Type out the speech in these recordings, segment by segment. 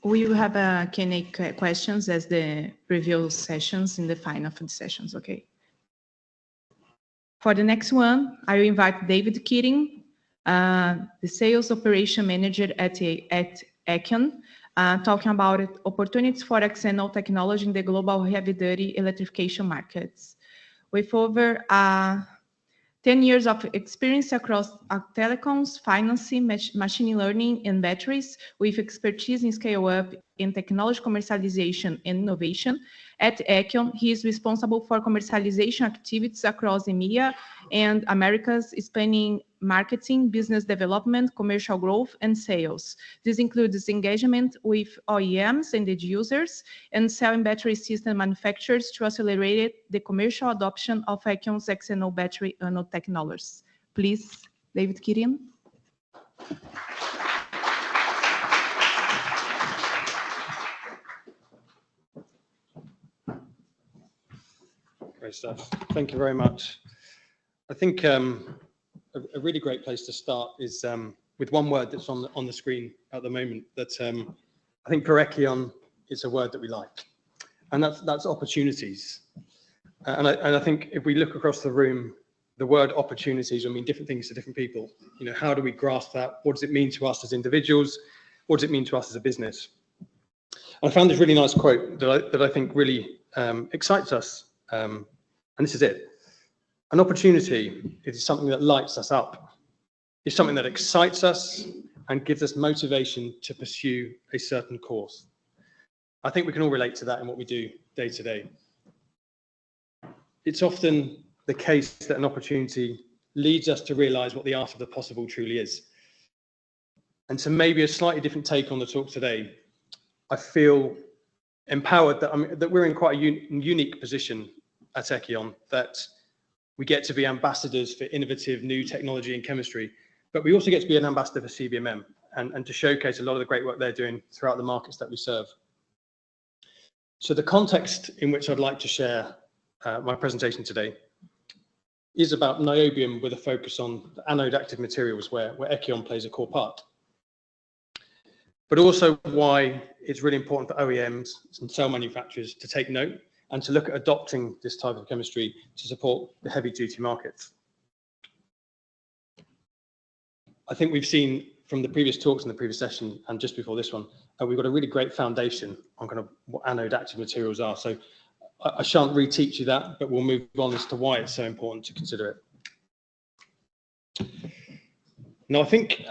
We will have a Q&A questions as the review sessions in the final of the sessions, okay? For the next one, I will invite David Keating, the Sales Operation Manager at Echion, talking about opportunities for XNO technology in the global heavy-duty electrification markets. With over 10 years of experience across telecoms, financing, machine learning, and batteries, with expertise in scale-up in technology commercialization and innovation. At Echion, he is responsible for commercialization activities across EMEA and Americas, spanning marketing, business development, commercial growth, and sales. This includes engagement with OEMs and end users, and selling battery system manufacturers to accelerate the commercial adoption of Echion's XNO battery anode technologies. Please, David Keating. Great stuff. Thank you very much. I think a really great place to start is with one word that's on the screen at the moment that I think for Echion is a word that we like, and that's opportunities. And I think if we look across the room, the word opportunities will mean different things to different people. You know, how do we grasp that? What does it mean to us as individuals? What does it mean to us as a business? And I found this really nice quote that I think really excites us. And this is it. An opportunity is something that lights us up. It's something that excites us and gives us motivation to pursue a certain course. I think we can all relate to that in what we do day to day. It's often the case that an opportunity leads us to realize what the art of the possible truly is. And so maybe a slightly different take on the talk today, I feel empowered that we're in quite a unique position at Echion, that we get to be ambassadors for innovative new technology and chemistry, but we also get to be an ambassador for CBMM and to showcase a lot of the great work they're doing throughout the markets that we serve. So the context in which I'd like to share my presentation today is about niobium with a focus on the anode active materials where Echion plays a core part. But also why it's really important for OEMs and cell manufacturers to take note and to look at adopting this type of chemistry to support the heavy-duty markets. I think we've seen from the previous talks in the previous session and just before this one, we've got a really great foundation on kind of what anode active materials are. So I shan't reteach you that, but we'll move on as to why it's so important to consider it. Now, I think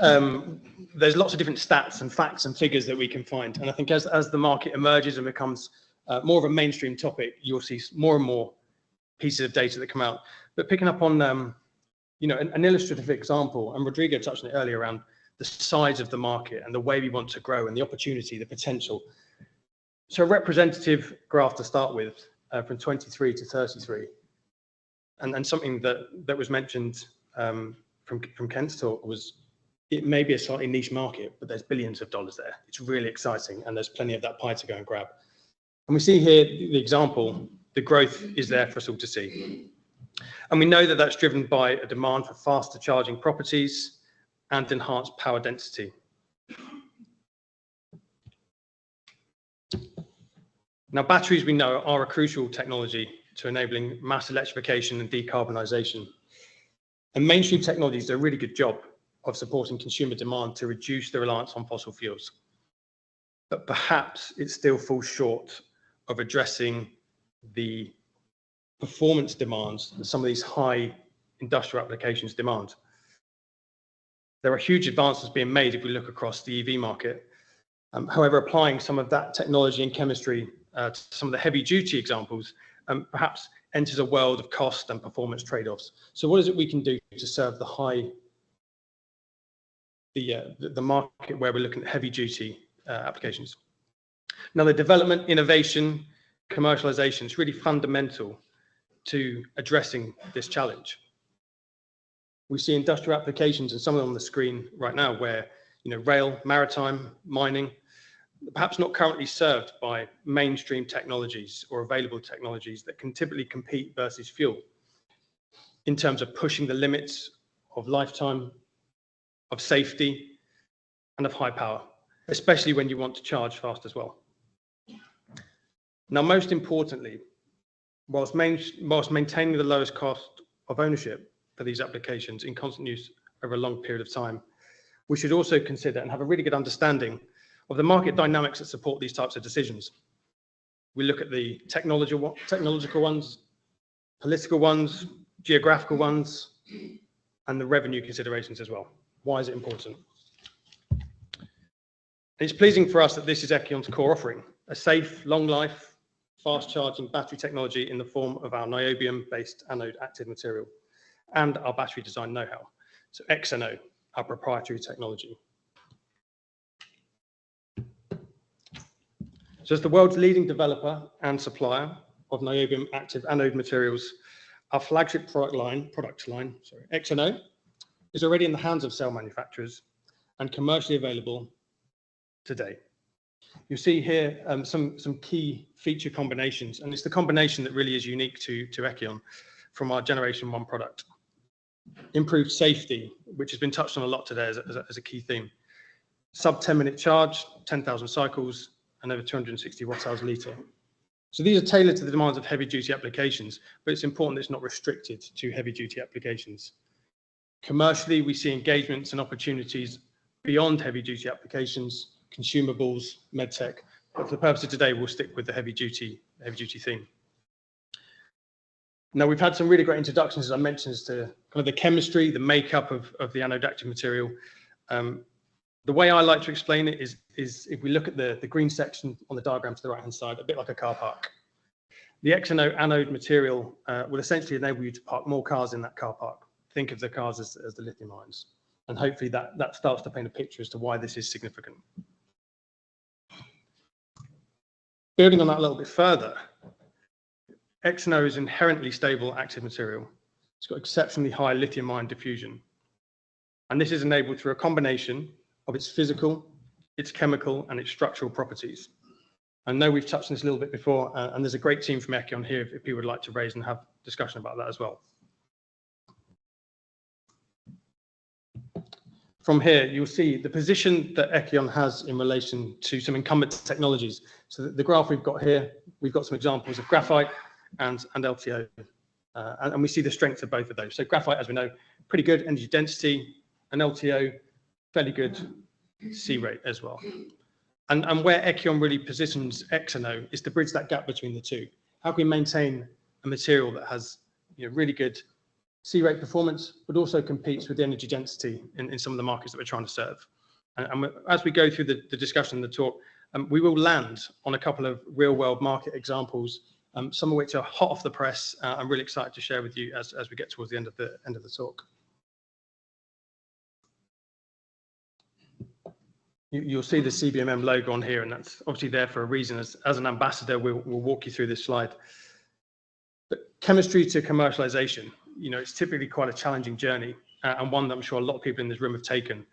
there's lots of different stats and facts and figures that we can find. And I think as the market emerges and becomes more of a mainstream topic, you'll see more and more pieces of data that come out. But picking up on, you know, an illustrative example, and Rodrigo touched on it earlier around the size of the market and the way we want to grow and the opportunity, the potential. So a representative graph to start with from 23 to 33, and something that was mentioned from Kent's talk was it may be a slightly niche market, but there's billions of dollars there. It's really exciting, and there's plenty of that pie to go and grab. And we see here the example, the growth is there for us all to see. And we know that that's driven by a demand for faster charging properties and enhanced power density. Now, batteries, we know, are a crucial technology to enabling mass electrification and decarbonisation. And mainstream technologies do a really good job of supporting consumer demand to reduce the reliance on fossil fuels. But perhaps it still falls short of addressing the performance demands that some of these high industrial applications demand. There are huge advances being made if we look across the EV market. However, applying some of that technology and chemistry to some of the heavy duty examples perhaps enters a world of cost and performance trade-offs. So what is it we can do to serve the market where we're looking at heavy duty applications? Now, the development, innovation, commercialization is really fundamental to addressing this challenge. We see industrial applications, and some of them on the screen right now, where rail, maritime, mining, perhaps not currently served by mainstream technologies or available technologies that can typically compete versus fuel in terms of pushing the limits of lifetime, of safety, and of high power. especially when you want to charge fast as well. Now, most importantly, whilst maintaining the lowest cost of ownership for these applications in constant use over a long period of time, we should also consider and have a really good understanding of the market dynamics that support these types of decisions. We look at the technological ones, political ones, geographical ones, and the revenue considerations as well. Why is it important? It's pleasing for us that this is Echion's core offering, a safe, long life, fast charging battery technology in the form of our niobium-based anode active material and our battery design know-how. So Anode, our proprietary technology. So as the world's leading developer and supplier of niobium active anode materials, our flagship product line, Anode, is already in the hands of cell manufacturers and commercially available today. You see here some key feature combinations, and it's the combination that really is unique to Echion from our Generation 1 product. Improved safety, which has been touched on a lot today as a key theme. Sub 10-minute charge, 10,000 cycles, and over 260 watt-hours a litre. So these are tailored to the demands of heavy-duty applications, but it's important that it's not restricted to heavy-duty applications. Commercially, we see engagements and opportunities beyond heavy-duty applications, consumables, medtech. But for the purpose of today, we'll stick with the heavy-duty theme. Now, we've had some really great introductions, as I mentioned, as to kind of the chemistry, the makeup of the anode active material. The way I like to explain it is if we look at the green section on the diagram to the right-hand side, a bit like a car park. The Exano anode material will essentially enable you to park more cars in that car park. Think of the cars as the lithium ions. And hopefully that starts to paint a picture as to why this is significant. Building on that a little bit further, Exano is inherently stable active material. It's got exceptionally high lithium ion diffusion. And this is enabled through a combination of its physical, its chemical, and its structural properties. I know we've touched on this a little bit before, and there's a great team from Echion here if people would like to raise and have discussion about that as well. From here, you'll see the position that Echion has in relation to some incumbent technologies. So the graph we've got here, we've got some examples of graphite and LTO, and we see the strength of both of those. So graphite, as we know, pretty good energy density, and LTO, fairly good C rate as well. And where Echion really positions Exano is to bridge that gap between the two. How can we maintain a material that has really good C rate performance, but also competes with the energy density in some of the markets that we're trying to serve? And as we go through the discussion and the talk, we will land on a couple of real-world market examples, some of which are hot off the press. I'm really excited to share with you as we get towards the end of the talk. You'll see the CBMM logo on here, and that's obviously there for a reason. As an ambassador, we'll walk you through this slide. But chemistry to commercialization, it's typically quite a challenging journey, and one that I'm sure a lot of people in this room have taken.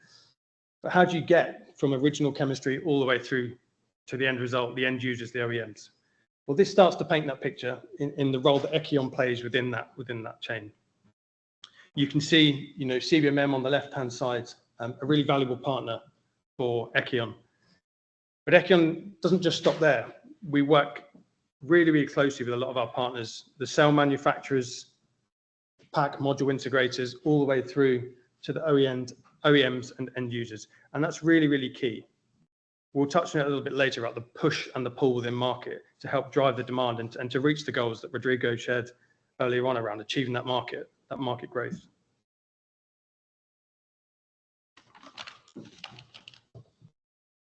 But how do you get from original chemistry all the way through to the end result, the end users, the OEMs? Well, this starts to paint that picture in the role that Echion plays within that chain. You can see, CBMM on the left-hand side, a really valuable partner for Echion. But Echion doesn't just stop there. We work really, really closely with a lot of our partners, the cell manufacturers, pack module integrators, all the way through to the OEMs and end users. And that's really, really key. We'll touch on it a little bit later about the push and the pull within market to help drive the demand and to reach the goals that Rodrigo shared earlier on around achieving that market growth.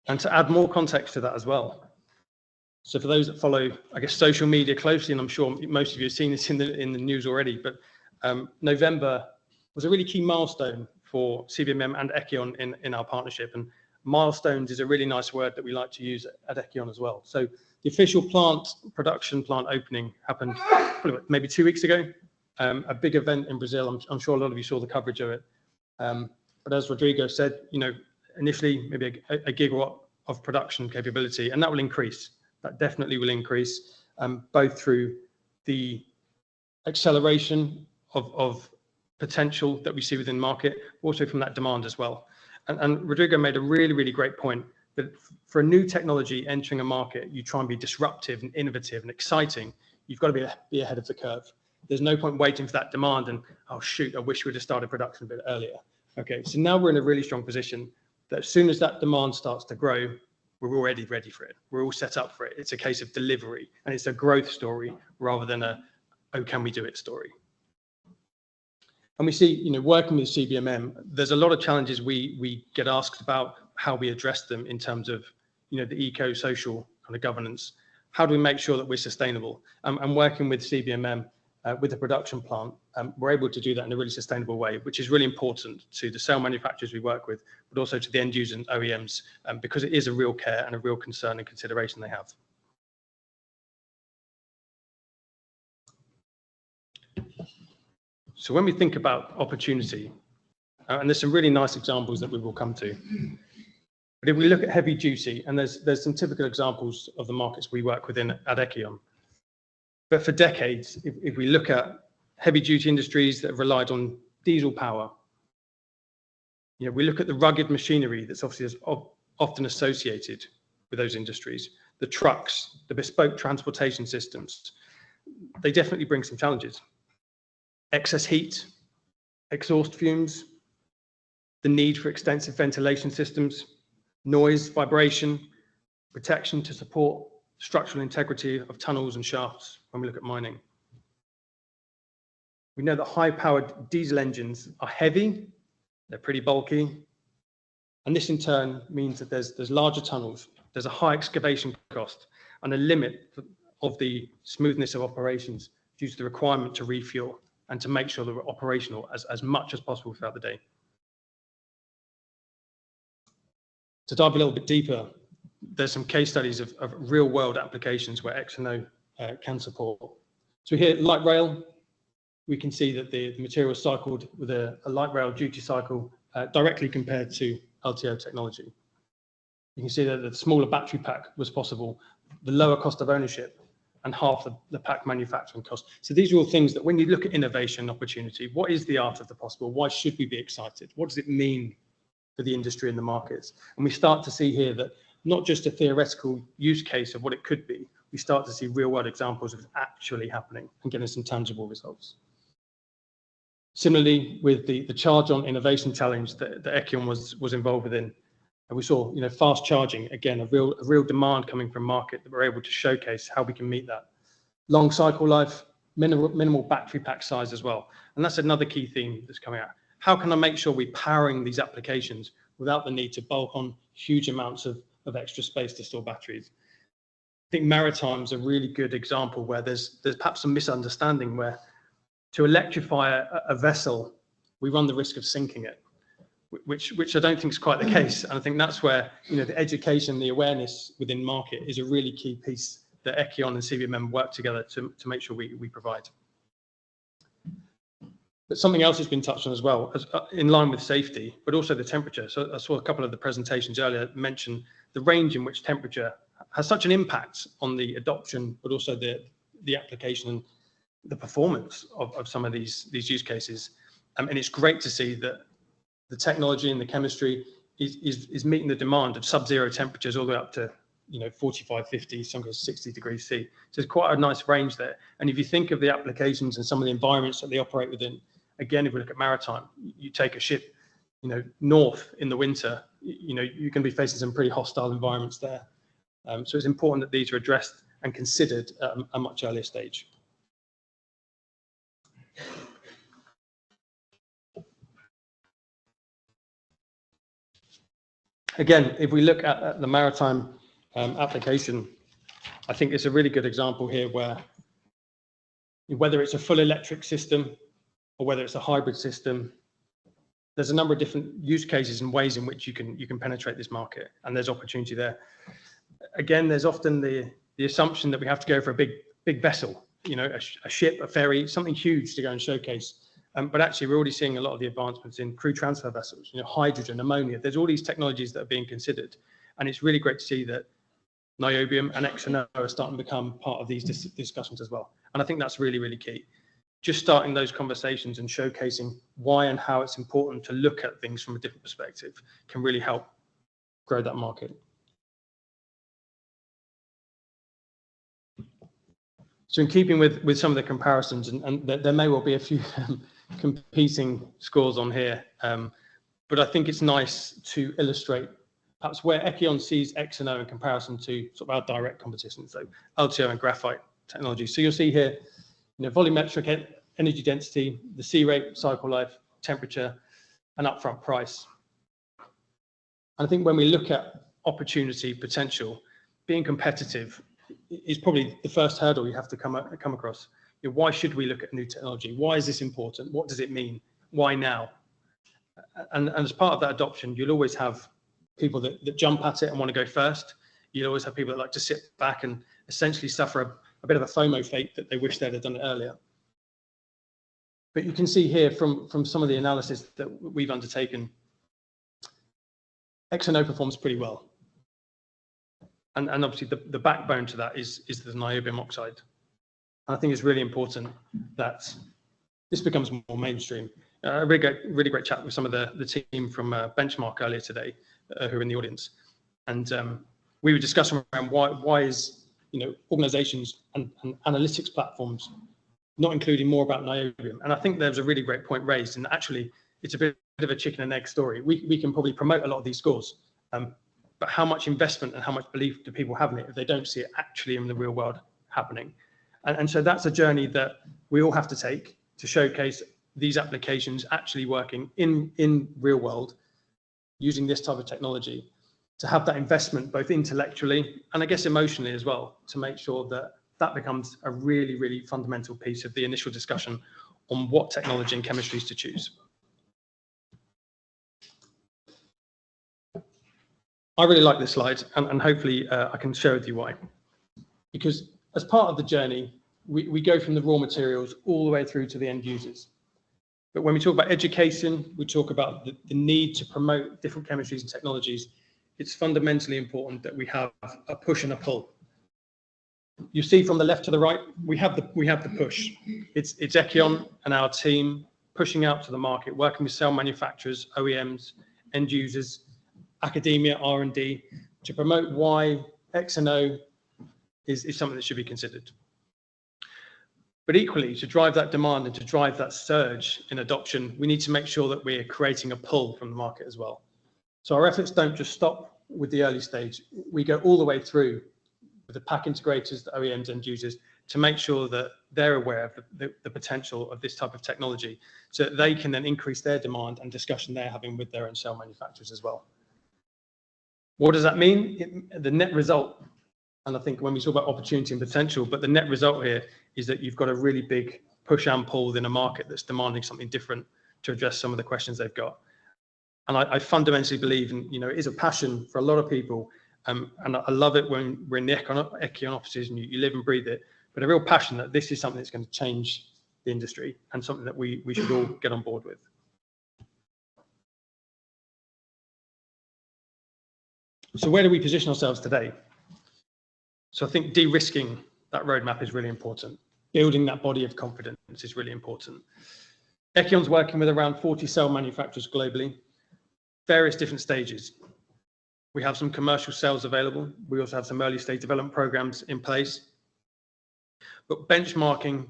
And to add more context to that as well. So for those that follow, I guess, social media closely, and I'm sure most of you have seen this in the news already, but November was a really key milestone for CBMM and Echion in our partnership. And milestones is a really nice word that we like to use at Echion as well. So the official production plant opening happened maybe 2 weeks ago. A big event in Brazil. I'm sure a lot of you saw the coverage of it. But as Rodrigo said, initially maybe a gigawatt of production capability, and that will increase. That definitely will increase, both through the acceleration of potential that we see within market, also from that demand as well. And Rodrigo made a really, really great point But for a new technology entering a market, you try and be disruptive and innovative and exciting. You've got to be ahead of the curve. There's no point waiting for that demand and, oh, shoot, I wish we'd have started production a bit earlier. Okay, so now we're in a really strong position that as soon as that demand starts to grow, we're already ready for it. We're all set up for it. It's a case of delivery, and it's a growth story rather than a, oh, can we do it story. And we see, working with CBMM, there's a lot of challenges we get asked about how we address them in terms of, the eco-social kind of governance. How do we make sure that we're sustainable? And working with CBMM, with the production plant, we're able to do that in a really sustainable way, which is really important to the cell manufacturers we work with, but also to the end users and OEMs, because it is a real care and a real concern and consideration they have. So when we think about opportunity, and there's some really nice examples that we will come to, but if we look at heavy duty, and there's some typical examples of the markets we work within at Echion. But for decades, if we look at heavy duty industries that have relied on diesel power, we look at the rugged machinery that's obviously often associated with those industries, the trucks, the bespoke transportation systems, they definitely bring some challenges. Excess heat, exhaust fumes, the need for extensive ventilation systems, noise, vibration, protection to support structural integrity of tunnels and shafts when we look at mining. We know that high-powered diesel engines are heavy, they're pretty bulky, and this in turn means that there's larger tunnels, there's a high excavation cost, and a limit of the smoothness of operations due to the requirement to refuel and to make sure that we're operational as much as possible throughout the day. To dive a little bit deeper, there's some case studies of real-world applications where XNO can support. So here, light rail, we can see that the material is cycled with a light rail duty cycle directly compared to LTO technology. You can see that the smaller battery pack was possible, the lower cost of ownership, and half the pack manufacturing cost. So these are all things that when you look at innovation opportunity, what is the art of the possible? Why should we be excited? What does it mean for the industry and the markets? And we start to see here that not just a theoretical use case of what it could be, we start to see real world examples of it actually happening and getting some tangible results. Similarly, with the Charge on Innovation Challenge that Echion was involved within, and we saw fast charging, again, a real demand coming from market that we're able to showcase how we can meet that. Long cycle life, minimal battery pack size as well. And that's another key theme that's coming out. How can I make sure we're powering these applications without the need to bulk on huge amounts of extra space to store batteries? I think maritime is a really good example where there's perhaps some misunderstanding where to electrify a vessel, we run the risk of sinking it, which I don't think is quite the case. And I think that's where the education, the awareness within market is a really key piece that Echion and CBMM work together to make sure we provide. But something else has been touched on as well, in line with safety, but also the temperature. So I saw a couple of the presentations earlier mention the range in which temperature has such an impact on the adoption, but also the application and the performance of some of these use cases. And it's great to see that the technology and the chemistry is meeting the demand of sub-zero temperatures all the way up to 45, 50, sometimes 60 degrees C. So it's quite a nice range there. And if you think of the applications and some of the environments that they operate within, again, if we look at maritime, you take a ship, north in the winter, you can be facing some pretty hostile environments there. So it's important that these are addressed and considered at a much earlier stage. Again, if we look at the maritime application, I think it's a really good example here where whether it's a full electric system or whether it's a hybrid system, there's a number of different use cases and ways in which you can penetrate this market, and there's opportunity there. Again, there's often the assumption that we have to go for a big vessel, a ship, a ferry, something huge to go and showcase. But actually, we're already seeing a lot of the advancements in crew transfer vessels, hydrogen, ammonia. There's all these technologies that are being considered. And it's really great to see that Niobium and XNO are starting to become part of these discussions as well. And I think that's really, really key. Just starting those conversations and showcasing why and how it's important to look at things from a different perspective can really help grow that market. So in keeping with some of the comparisons, and there may well be a few competing scores on here, but I think it's nice to illustrate perhaps where Echion sees XNO in comparison to sort of our direct competition, so LTO and graphite technology. So you'll see here, volumetric energy density, the C rate, cycle life, temperature, and upfront price. And I think when we look at opportunity potential, being competitive is probably the first hurdle you have to come across. Why should we look at new technology? Why is this important? What does it mean? Why now? And as part of that adoption, you'll always have people that jump at it and want to go first. You'll always have people that like to sit back and essentially suffer a bit of a FOMO fate that they wish they'd have done it earlier. But you can see here from some of the analysis that we've undertaken, XNO performs pretty well. And obviously the backbone to that is the niobium oxide. And I think it's really important that this becomes more mainstream. A really great chat with some of the team from Benchmark earlier today who are in the audience. And we were discussing around why is organizations and analytics platforms not including more about niobium. And I think there's a really great point raised, and actually it's a bit of a chicken and egg story. We can probably promote a lot of these scores, but how much investment and how much belief do people have in it if they don't see it actually in the real world happening? And so that's a journey that we all have to take to showcase these applications actually working in real world using this type of technology, to have that investment both intellectually and I guess emotionally as well, to make sure that that becomes a really, really fundamental piece of the initial discussion on what technology and chemistries to choose. I really like this slide, and hopefully I can share with you why. Because as part of the journey, we go from the raw materials all the way through to the end users. But when we talk about education, we talk about the need to promote different chemistries and technologies. It's fundamentally important that we have a push and a pull. You see from the left to the right, we have the push. It's Echion and our team pushing out to the market, working with cell manufacturers, OEMs, end users, academia, R&D, to promote why XNO is something that should be considered. But equally, to drive that demand and to drive that surge in adoption, we need to make sure that we're creating a pull from the market as well. So our efforts don't just stop with the early stage. We go all the way through with the pack integrators, the OEMs, end users, to make sure that they're aware of the potential of this type of technology, so that they can then increase their demand and discussion they're having with their own cell manufacturers as well. What does that mean? The net result, and I think when we talk about opportunity and potential, but the net result here is that you've got a really big push and pull within a market that's demanding something different to address some of the questions they've got. And I fundamentally believe, and it is a passion for a lot of people, and I love it when we're in the Echion offices and you live and breathe it, but a real passion that this is something that's going to change the industry and something that we should all get on board with. So where do we position ourselves today? So I think de-risking that roadmap is really important. Building that body of confidence is really important. Echion's working with around 40 cell manufacturers globally, various different stages. We have some commercial cells available. We also have some early stage development programs in place. But benchmarking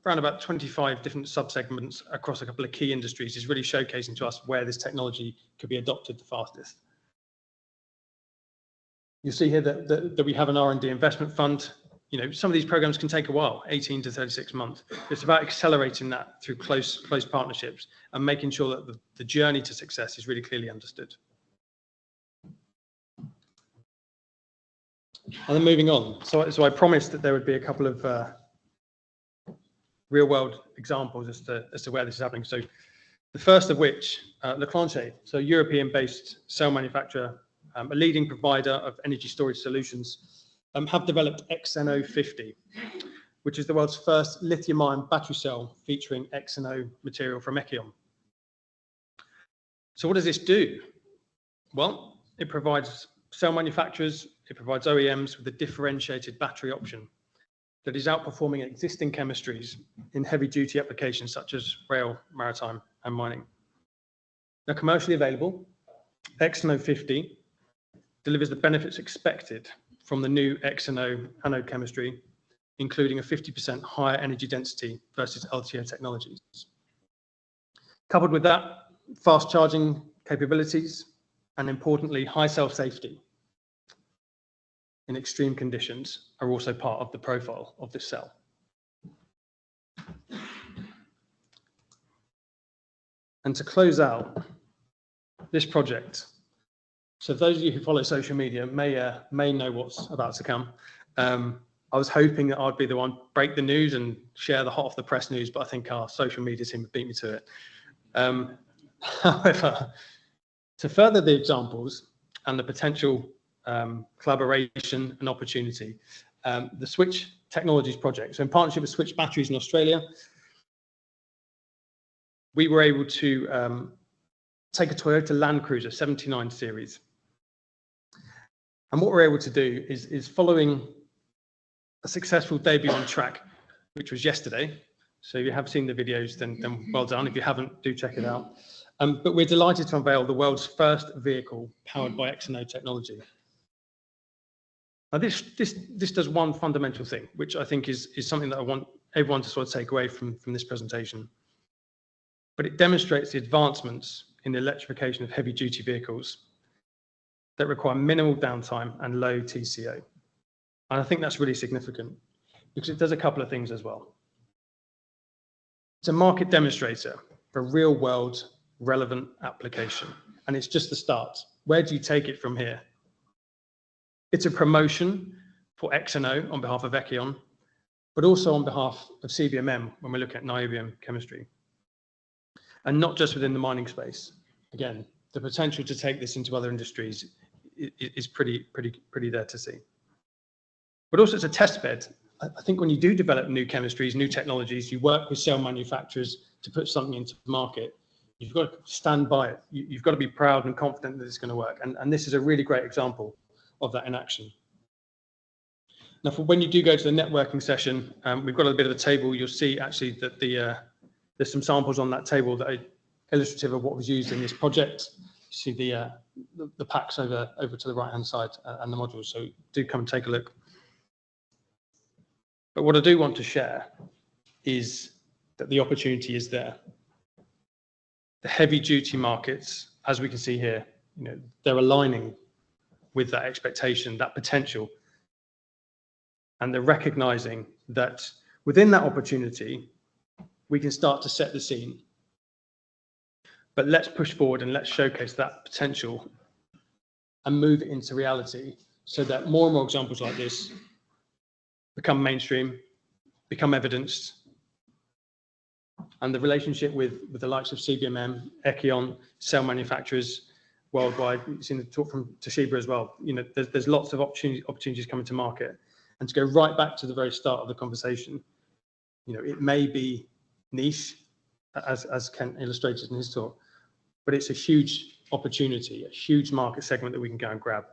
around about 25 different subsegments across a couple of key industries is really showcasing to us where this technology could be adopted the fastest. You see here that we have an R&D investment fund. Some of these programs can take a while, 18 to 36 months. It's about accelerating that through close partnerships and making sure that the journey to success is really clearly understood. And then moving on. So I promised that there would be a couple of real world examples as to where this is happening. So the first of which, Leclanche, so European-based cell manufacturer, a leading provider of energy storage solutions, have developed XNO50, which is the world's first lithium-ion battery cell featuring XNO material from Echion. So what does this do? Well, it provides cell manufacturers, it provides OEMs with a differentiated battery option that is outperforming existing chemistries in heavy-duty applications such as rail, maritime, and mining. Now, commercially available, XNO50 delivers the benefits expected from the new XNO anode chemistry including a 50% higher energy density versus LTO technologies. Coupled with that, fast charging capabilities, and importantly, high cell safety in extreme conditions are also part of the profile of this cell. And to close out this project, so those of you who follow social media may know what's about to come. I was hoping that I'd be the one break the news and share the hot off the press news, but I think our social media team beat me to it. However, to further the examples and the potential collaboration and opportunity, the Switch Technologies project, so in partnership with Switch Batteries in Australia, we were able to take a Toyota Land Cruiser 79 series. And what we're able to do is following a successful debut on track, which was yesterday. So if you have seen the videos, then well done. If you haven't, do check it out. But we're delighted to unveil the world's first vehicle powered by Echion Technology. Now this does one fundamental thing, which I think is something that I want everyone to sort of take away from this presentation. But it demonstrates the advancements in the electrification of heavy-duty vehicles that require minimal downtime and low TCO. And I think that's really significant because it does a couple of things as well. It's a market demonstrator for real-world relevant application, and it's just the start. Where do you take it from here? It's a promotion for XNO on behalf of Echion, but also on behalf of CBMM when we look at niobium chemistry. And not just within the mining space. Again, the potential to take this into other industries is pretty there to see. But also it's a test bed. I think when you do develop new chemistries, new technologies, you work with cell manufacturers to put something into the market, you've got to stand by it. You've got to be proud and confident that it's going to work. And this is a really great example of that in action. Now, for when you do go to the networking session, we've got a bit of a table. You'll see actually that there's some samples on that table that are illustrative of what was used in this project. You see the packs over to the right-hand side and the modules. So do come and take a look. But what I do want to share is that the opportunity is there. The heavy-duty markets, as we can see here, they're aligning with that expectation, that potential, and they're recognizing that within that opportunity, we can start to set the scene. But let's push forward and let's showcase that potential and move it into reality so that more and more examples like this become mainstream, become evidenced, and the relationship with the likes of CBMM, Echion, cell manufacturers worldwide. You've seen the talk from Toshiba as well. There's lots of opportunities coming to market. And to go right back to the very start of the conversation, it may be niche, as Ken illustrated in his talk, but it's a huge opportunity, a huge market segment that we can go and grab.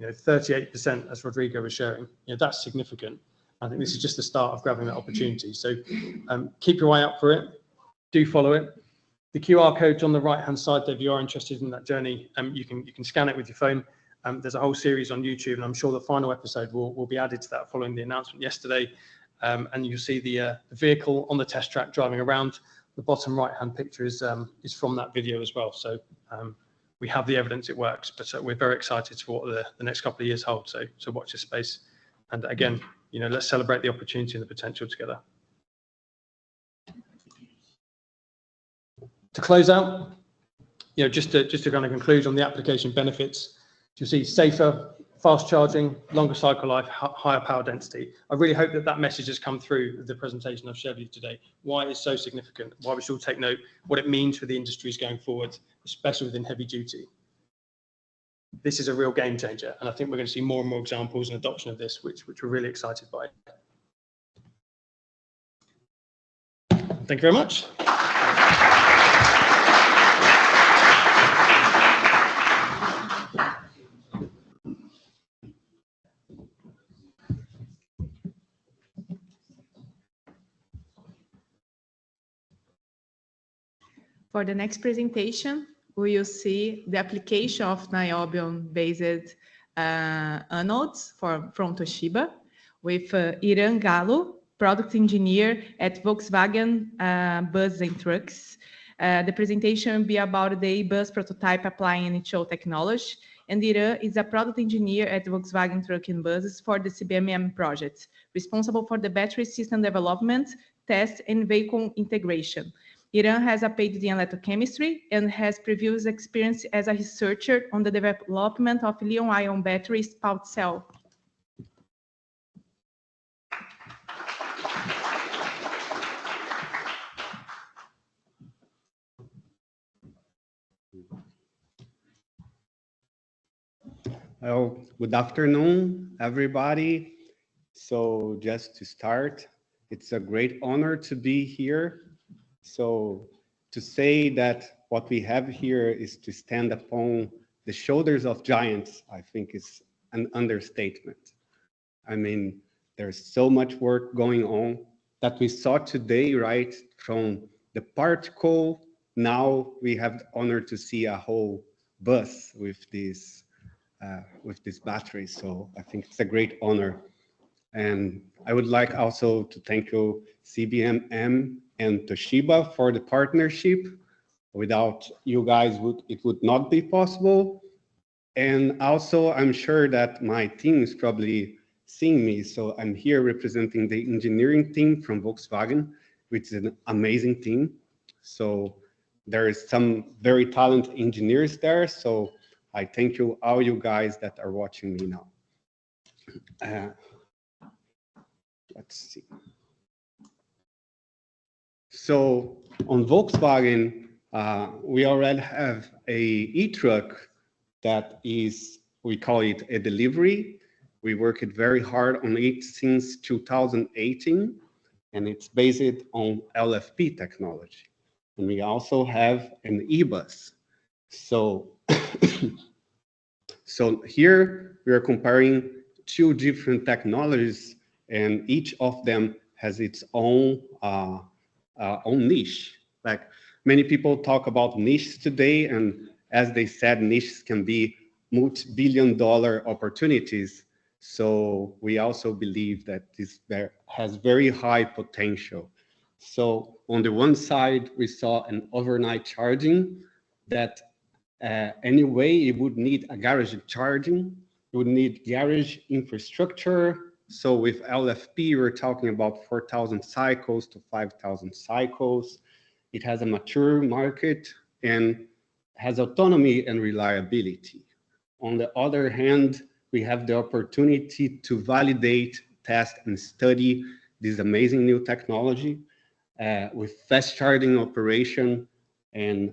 38%, as Rodrigo was sharing. That's significant. I think this is just the start of grabbing that opportunity. So keep your eye out for it. Do follow it. The QR code's on the right-hand side there. If you are interested in that journey, you can scan it with your phone. There's a whole series on YouTube, and I'm sure the final episode will be added to that following the announcement yesterday. And you'll see the vehicle on the test track driving around. The bottom right-hand picture is from that video as well. So we have the evidence it works, but we're very excited for what the next couple of years hold. So watch this space. And again, let's celebrate the opportunity and the potential together. To close out, just to kind of conclude on the application benefits, you'll see safer, fast charging, longer cycle life, higher power density. I really hope that message has come through with the presentation I've shared with you today. Why it's so significant, why we should all take note, what it means for the industries going forward, especially within heavy duty. This is a real game changer, and I think we're going to see more and more examples and adoption of this, which we're really excited by. Thank you very much. For the next presentation, we will see the application of niobium-based anodes from Toshiba. with Iran Gallo, product engineer at Volkswagen Bus and Trucks. The presentation will be about the e-bus prototype applying Echion Technologies. And Iran is a product engineer at Volkswagen Truck and Buses for the CBMM project, responsible for the battery system development, test, and vehicle integration. Iran has a PhD in electrochemistry and has previous experience as a researcher on the development of lithium-ion batteries pouch cell. Well, good afternoon, everybody. So just to start, it's a great honor to be here. So to say that what we have here is to stand upon the shoulders of giants, I think is an understatement. I mean, there's so much work going on that we saw today, right? From the particle, now we have the honor to see a whole bus with this battery. So I think it's a great honor. And I would like also to thank you, CBMM and Toshiba, for the partnership. Without you guys, it would not be possible. And also, I'm sure that my team is probably seeing me. So I'm here representing the engineering team from Volkswagen, which is an amazing team. So there is some very talented engineers there. So I thank you, all you guys that are watching me now. Let's see. So on Volkswagen, we already have a e-truck that is, we call it a delivery. We worked very hard on it since 2018, and it's based on LFP technology. And we also have an e-bus. So, so here we are comparing two different technologies, and each of them has its own niche. Like many people talk about niches today, and as they said, niches can be multi-billion-dollar opportunities. So we also believe that this has very high potential. So on the one side, we saw an overnight charging that anyway, it would need a garage charging, it would need garage infrastructure. So with LFP, we're talking about 4,000 cycles to 5,000 cycles. It has a mature market and has autonomy and reliability. On the other hand, we have the opportunity to validate, test, and study this amazing new technology with fast charging operation, and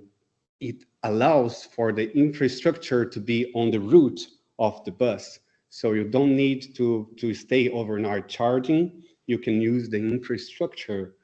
it allows for the infrastructure to be on the route of the bus. So you don't need to stay overnight charging. You can use the infrastructure.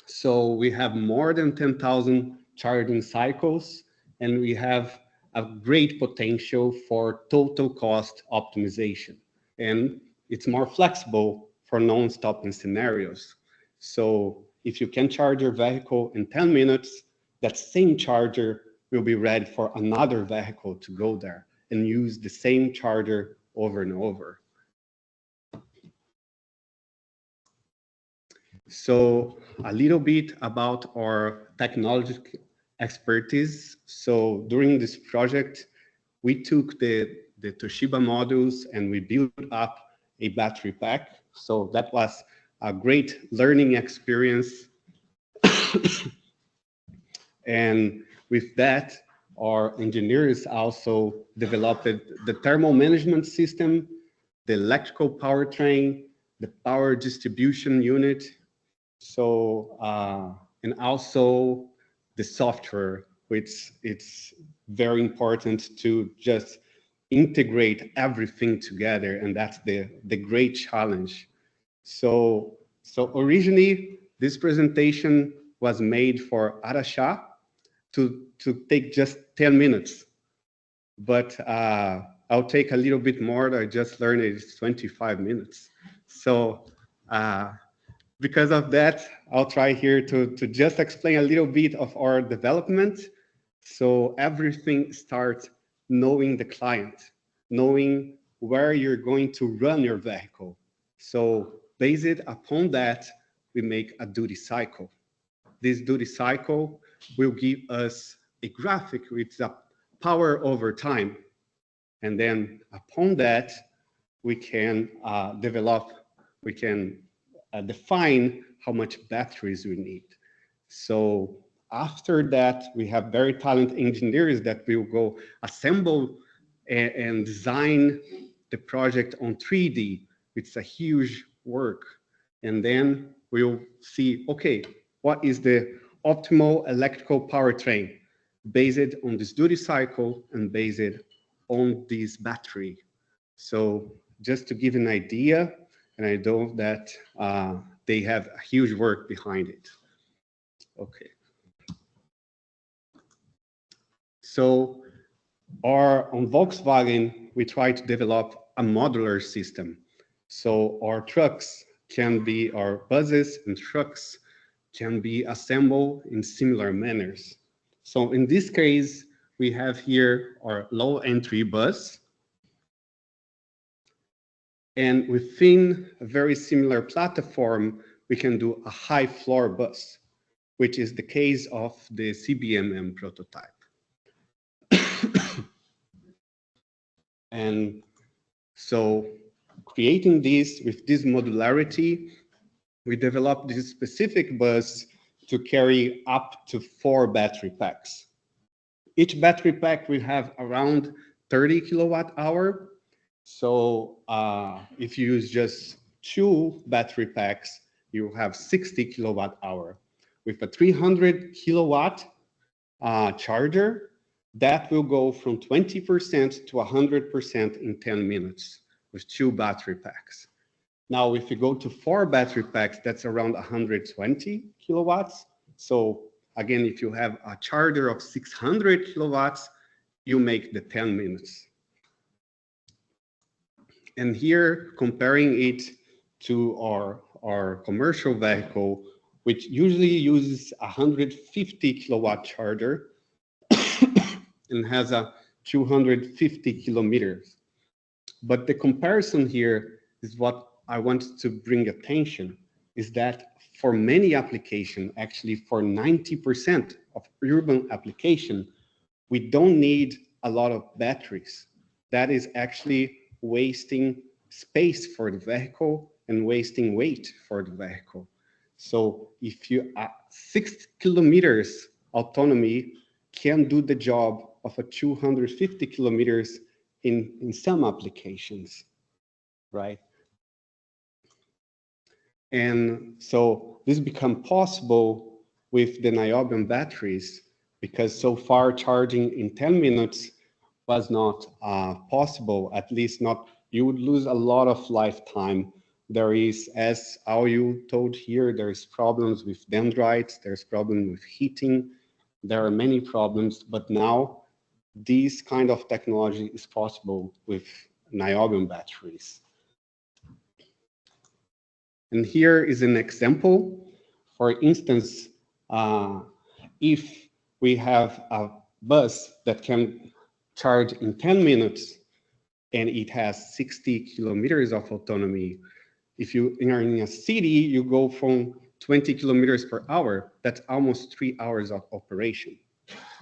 So we have more than 10,000 charging cycles, and we have a great potential for total cost optimization. And it's more flexible for non-stopping scenarios. So if you can charge your vehicle in 10 minutes, that same charger will be ready for another vehicle to go there and use the same charger over and over. So a little bit about our technology expertise. So during this project, we took the Toshiba modules and we built up a battery pack. So that was a great learning experience. And with that, our engineers also developed the thermal management system, the electrical powertrain, the power distribution unit. So, and also the software, which it's very important to just integrate everything together. And that's the great challenge. So originally, this presentation was made for Arasha to take just 10 minutes. But I'll take a little bit more. I just learned it's 25 minutes. So because of that, I'll try here to just explain a little bit of our development. So everything starts knowing the client, knowing where you're going to run your vehicle. So based upon that, we make a duty cycle. This duty cycle will give us a graphic with the power over time. And then upon that, we can define how much batteries we need. So after that, we have very talented engineers that will go assemble and design the project on 3D. It's a huge work. And then we'll see, okay, what is the optimal electrical powertrain based on this duty cycle and based on this battery. So just to give an idea, and I know that they have a huge work behind it. Okay. So on Volkswagen, we try to develop a modular system. So our buses and trucks can be assembled in similar manners. So in this case, we have here our low entry bus. And within a very similar platform, we can do a high floor bus, which is the case of the CBMM prototype. And so creating this with this modularity, we developed this specific bus to carry up to 4 battery packs. Each battery pack will have around 30 kilowatt hour. So if you use just 2 battery packs, you have 60 kilowatt hour. With a 300 kilowatt charger, that will go from 20% to 100% in 10 minutes with 2 battery packs. Now, if you go to 4 battery packs, that's around 120 kilowatts. So again, if you have a charger of 600 kilowatts, you make the 10 minutes. And here, comparing it to our commercial vehicle, which usually uses 150 kilowatt charger and has a 250 kilometers. But the comparison here is what I wanted to bring attention, is that for many applications, actually for 90% of urban application, we don't need a lot of batteries. That is actually wasting space for the vehicle and wasting weight for the vehicle. So if you 6 kilometers autonomy can do the job of a 250 kilometers in some applications, right? And so this become possible with the niobium batteries, because so far charging in 10 minutes was not possible, at least not, you would lose a lot of lifetime. There is, as you told here, there's problems with dendrites, there's problem with heating, there are many problems, but now this kind of technology is possible with niobium batteries. And here is an example. For instance, if we have a bus that can charge in 10 minutes and it has 60 kilometers of autonomy, if you are in a city, you go from 20 kilometers per hour, that's almost 3 hours of operation.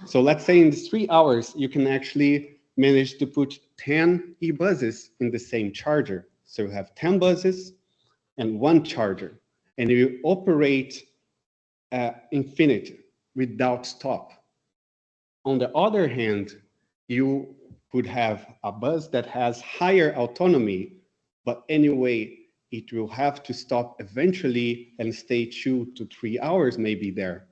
So let's say in these 3 hours, you can actually manage to put 10 e-buses in the same charger. So you have 10 buses and 1 charger, and you operate infinite without stop. On the other hand, you could have a bus that has higher autonomy, but anyway, it will have to stop eventually and stay 2 to 3 hours maybe there.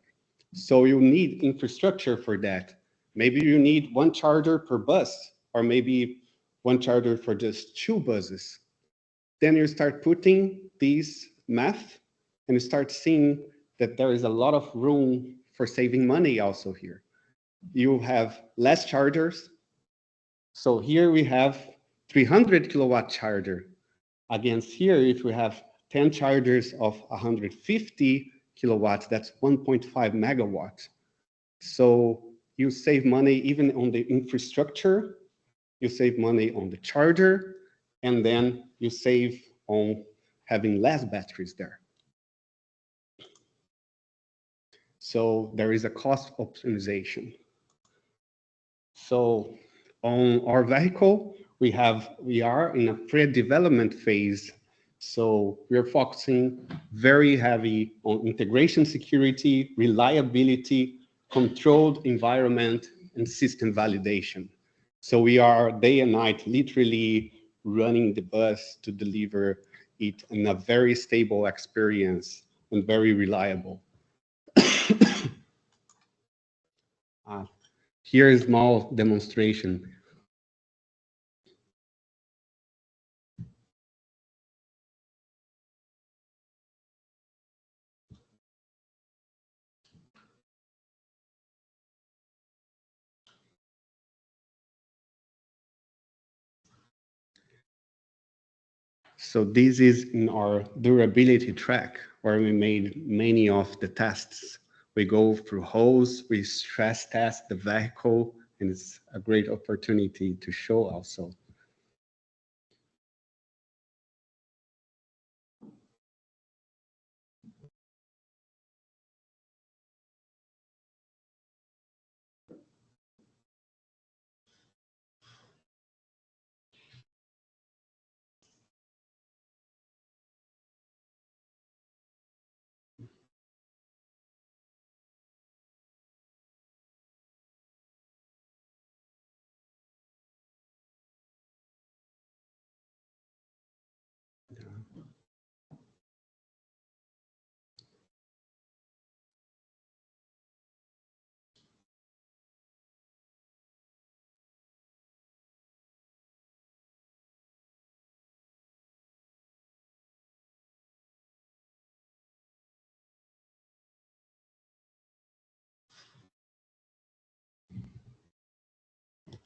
So you need infrastructure for that. Maybe you need 1 charger per bus, or maybe 1 charger for just 2 buses. Then you start putting these math and you start seeing that there is a lot of room for saving money also here. You have less chargers. So here we have 300 kilowatt charger. Against here, if we have 10 chargers of 150 kilowatts, that's 1.5 megawatts. So you save money even on the infrastructure, you save money on the charger, and then you save on having less batteries there. So there is a cost optimization. So on our vehicle, we are in a pre-development phase. So we're focusing very heavy on integration security, reliability, controlled environment, and system validation. So we are day and night literally running the bus to deliver it in a very stable experience and very reliable. Here is a small demonstration. So this is in our durability track where we made many of the tests. We go through holes, we stress test the vehicle, and it's a great opportunity to show also.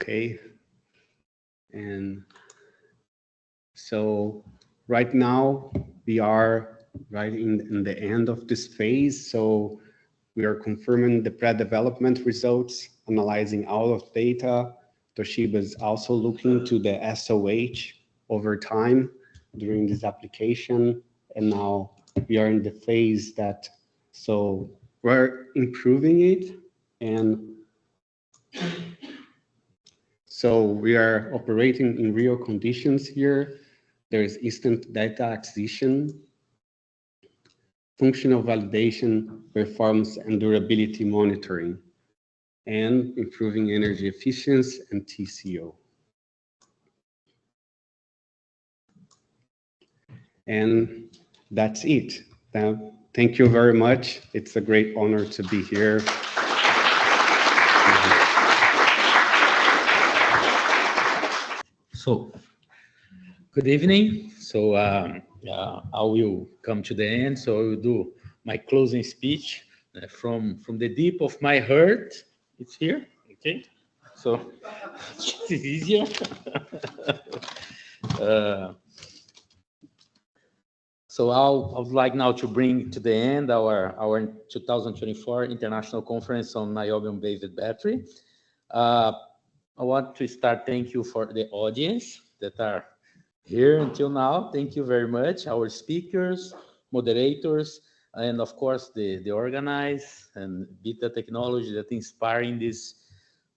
Okay, and so right now we are right in the end of this phase. So we are confirming the pre-development results, analyzing all of data. Toshiba is also looking to the SOH over time during this application. And now we are in the phase that, so we're improving it. And so we are operating in real conditions here. There is instant data acquisition, functional validation, performance and durability monitoring, and improving energy efficiency and TCO. And that's it. Thank you very much. It's a great honor to be here. So, good evening. So I will come to the end. So I will do my closing speech from the deep of my heart. It's here, okay? So it's easier. So I would like now to bring to the end our 2024 International Conference on Niobium-Based Battery. I want to start thank you for the audience that are here until now. Thank you very much. Our speakers, moderators, and of course the organize and Beta Technology that inspiring this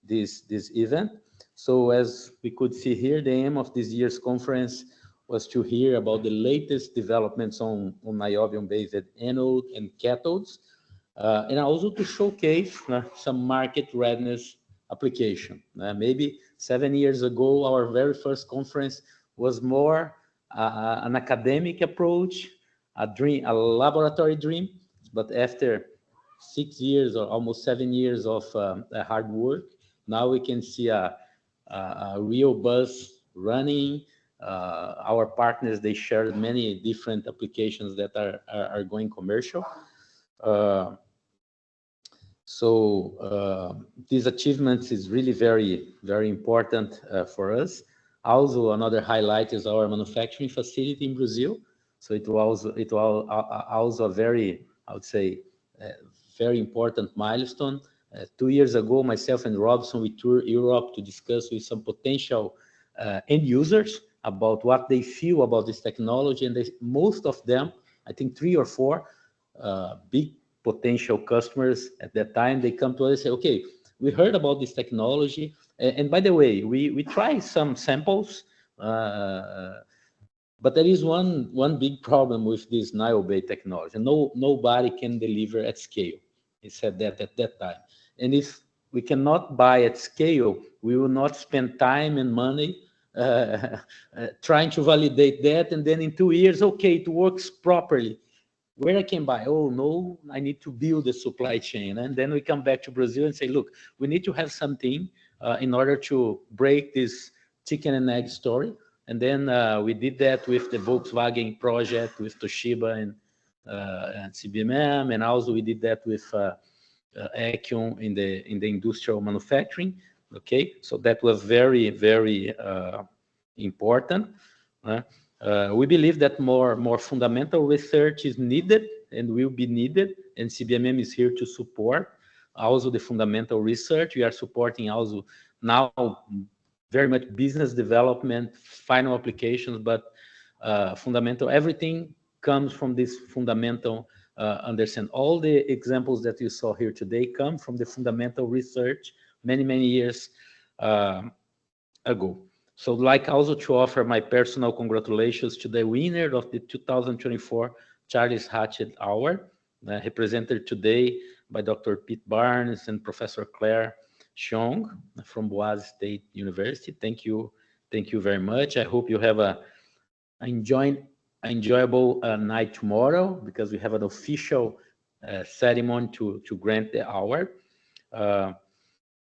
event. So as we could see here, the aim of this year's conference was to hear about the latest developments on niobium-based anode and cathodes, and also to showcase some market readiness application. Maybe 7 years ago, our very first conference was more an academic approach, a laboratory dream, but after 6 years or almost 7 years of hard work, now we can see a real buzz running. Our partners, they shared many different applications that are going commercial. So these achievements is really very, very important for us. Also, another highlight is our manufacturing facility in Brazil. So it was also a very, I would say, very important milestone. 2 years ago, myself and Robson, we toured Europe to discuss with some potential end users about what they feel about this technology, and most of them, I think 3 or 4 big potential customers at that time, they come to us and say, okay, we heard about this technology, and by the way, we try some samples, but there is one big problem with this Niobium technology. Nobody can deliver at scale. He said that at that time. And if we cannot buy at scale, we will not spend time and money trying to validate that. And then in 2 years, okay, it works properly. Where I can buy? Oh, no, I need to build a supply chain. And then we come back to Brazil and say, look, we need to have something in order to break this chicken and egg story. And then we did that with the Volkswagen project, with Toshiba and CBMM, and also we did that with Echion in the industrial manufacturing. Okay, so that was very, very important. We believe that more fundamental research is needed and will be needed, and CBMM is here to support also the fundamental research. We are supporting also now very much business development, final applications, but fundamental, everything comes from this fundamental understand. All the examples that you saw here today come from the fundamental research many, many years ago. So I'd like also to offer my personal congratulations to the winner of the 2024 Charles Hatchett Award, represented today by Dr. Pete Barnes and Professor Claire Xiong from Boise State University. Thank you very much. I hope you have an enjoyable night tomorrow, because we have an official ceremony to grant the award.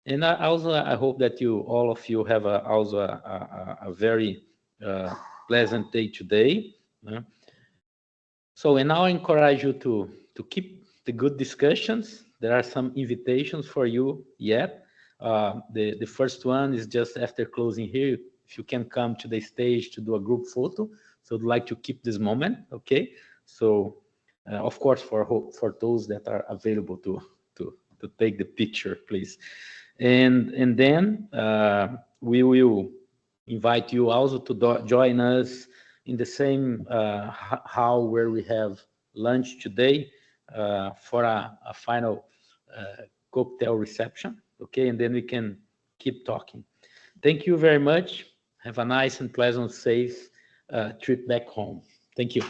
And I hope that all of you have also a very pleasant day today. So, and now I encourage you to keep the good discussions. There are some invitations for you yet. The first one is just after closing here, if you can come to the stage to do a group photo. So I'd like to keep this moment, okay? So, of course, for those that are available to take the picture, please. And then we will invite you also to join us in the same hall where we have lunch today for a final cocktail reception, okay? And then we can keep talking. Thank you very much. Have a nice and pleasant, safe trip back home. Thank you.